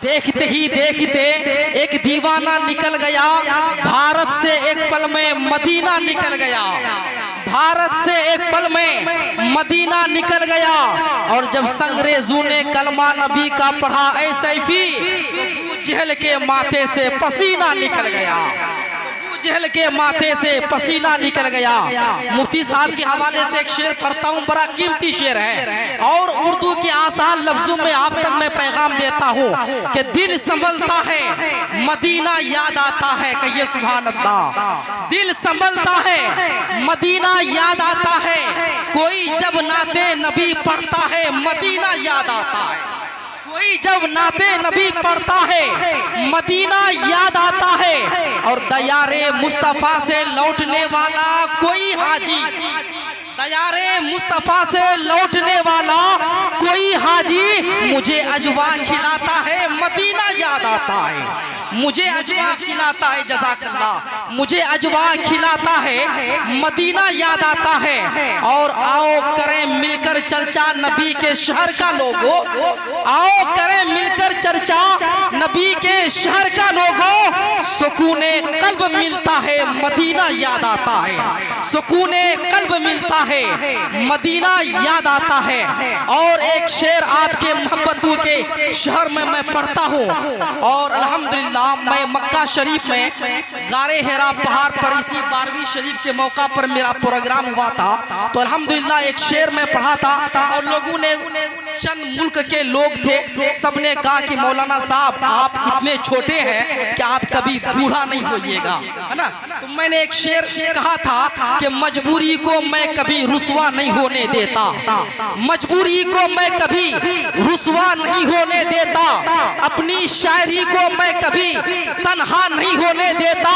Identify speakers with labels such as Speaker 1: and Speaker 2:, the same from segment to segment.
Speaker 1: देखते ही देखते एक दीवाना निकल गया, भारत से एक पल में मदीना निकल गया। भारत से एक पल में मदीना निकल गया। और जब संग्रेजों ने कलमा नबी का पढ़ा ऐ सैफी, अबू जहल के माथे से पसीना निकल गया। जहल के माथे से पसीना निकल गया। मुफ्ती साहब के हवाले से एक शेर पढ़ता हूँ, बड़ा कीमती शेर है और उर्दू के आसान लफ्जों में आप तक मैं पैगाम देता हूँ कि दिल संभलता है मदीना याद आता है। कहिए सुभान अल्लाह। दिल संभलता है मदीना याद आता है, कोई जब नाते नबी पढ़ता है मदीना याद आता है। कोई जब नाते नबी पढ़ता है मदीना याद आता है। और दयारे मुस्तफा से लौटने वाला कोई हाजी, दयारे मुस्तफा से लौटने वाला कोई हाजी मुझे अजवा खिलाता है मदीना याद आता है। मुझे अजवा खिलाता है, जज़ाकल्लाह, मुझे अजवा खिलाता है मदीना याद आता है। और आओ करें मिलकर चर्चा नबी के शहर का लोगो, आओ करें मिलकर चर्चा नबी के शहर का लोगो। सुकूने कल्ब मिलता है मदीना याद आता है, सुकूने कल्ब मिलता है मदीना याद आता है। और एक शेर आपके मोहब्बतों के शहर में मैं पढ़ता हूँ। और अल्हम्दुलिल्लाह मैं मक्का शरीफ में गारे हेरा पहाड़ पर इसी 12वीं शरीफ के मौका पर मेरा प्रोग्राम हुआ था, तो अल्हम्दुलिल्लाह एक शेर में पढ़ा था और लोगों ने, चंद मुल्क के लोग थे, सबने कहा कि मौलाना साहब आप इतने छोटे हैं कि आप कभी बूढ़ा नहीं होइएगा, है ना। तो मैंने एक शेर कहा था कि मजबूरी को मैं कभी रुसवा नहीं होने देता, मजबूरी को मैं कभी रुसवा नहीं होने देता, अपनी शायरी को मैं कभी तन्हा नहीं होने देता।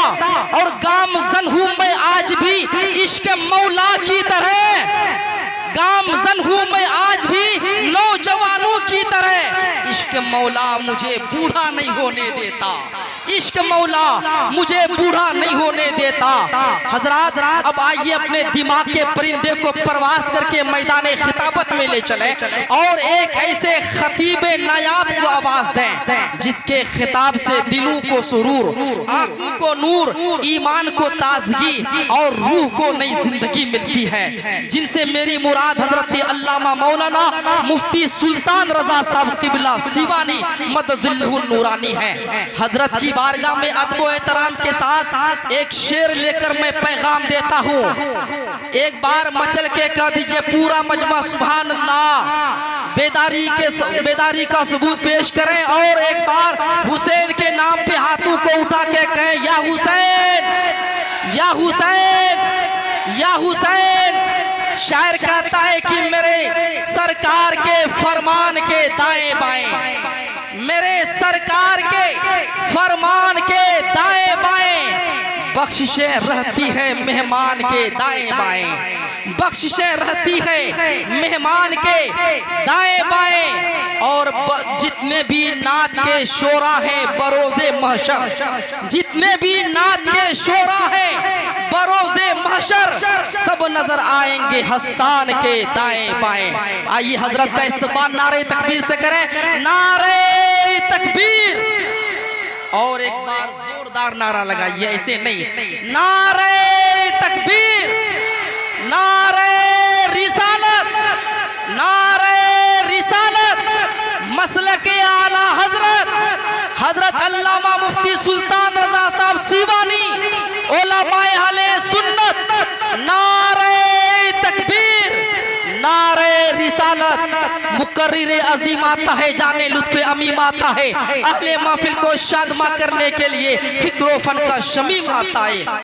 Speaker 1: और गामज़न हूँ मैं आज भी इश्क मौला की तरह, गामज़न हूँ मैं आज भी नौजवानों की तरह। इश्क मौला मुझे बूढ़ा नहीं होने देता, इश्क मौला मुझे बूढ़ा नहीं होने देता। हजरात अब आइए अपने दिमाग के परिंदे को परवास करके मैदान खिताबत में ले चले और एक ऐसे खतीब नायाब को आवाज दें जिसके खिताब से दिलों को सुरूर, आंखों को नूर, ईमान को ताजगी और रूह को नई जिंदगी मिलती है, जिनसे मेरी मुराद हजरत अल्लामा मौलाना मुफ्ती सुल्तान रजा साहब किबला सिवानी मदजिल्लुहुन नूरानी है। हजरत की बारगाह में अदब एहतराम के साथ एक शेर लेकर मैं पैगाम देता हूँ। एक बार मचल के कह दीजिए पूरा मजमा सुभान अल्लाह, बेदारी का सबूत पेश करें। और एक बार हुसैन के नाम पे हाथों को उठा के कहें या हुसैन, या हुसैन, या हुसैन। शायर कहता है कि मेरे सरकार के फरमान के दाएं बाएं, मेरे सरकार के फरमान के दाएं बाएं, बख्शिशें रहती है मेहमान के दाएं बाएं, बख्शिशें रहती है मेहमान के दाएं बाएं। और जितने भी नात के शोरा हैं बरोज़े महशर, जितने भी नात के शोरा हैं बरोज़े महशर, सब नजर आएंगे हस्सान के दाएं बाएं। आइए हजरत का इस्तकबाल नारे तकबीर से करें, नारे तकबीर। और एक बार जोरदार नारा लगाइए, ऐसे नहीं, नारे तकबीर, नारे रिसालत, नारे रिसालत, मसलके आला हजरत हजरत अल्लामा मुफ्ती सुल्तान रजा साहब सीवानी, उलमाए अहले सुन्नत, नारे तकबीर, नारे रिसालत। मुकर्रिर अजीम आता है, जाने लुत्फ़े अमीम आता है, अहले महफिल को शादमा करने के लिए फिक्रो फन का शमीम आता है।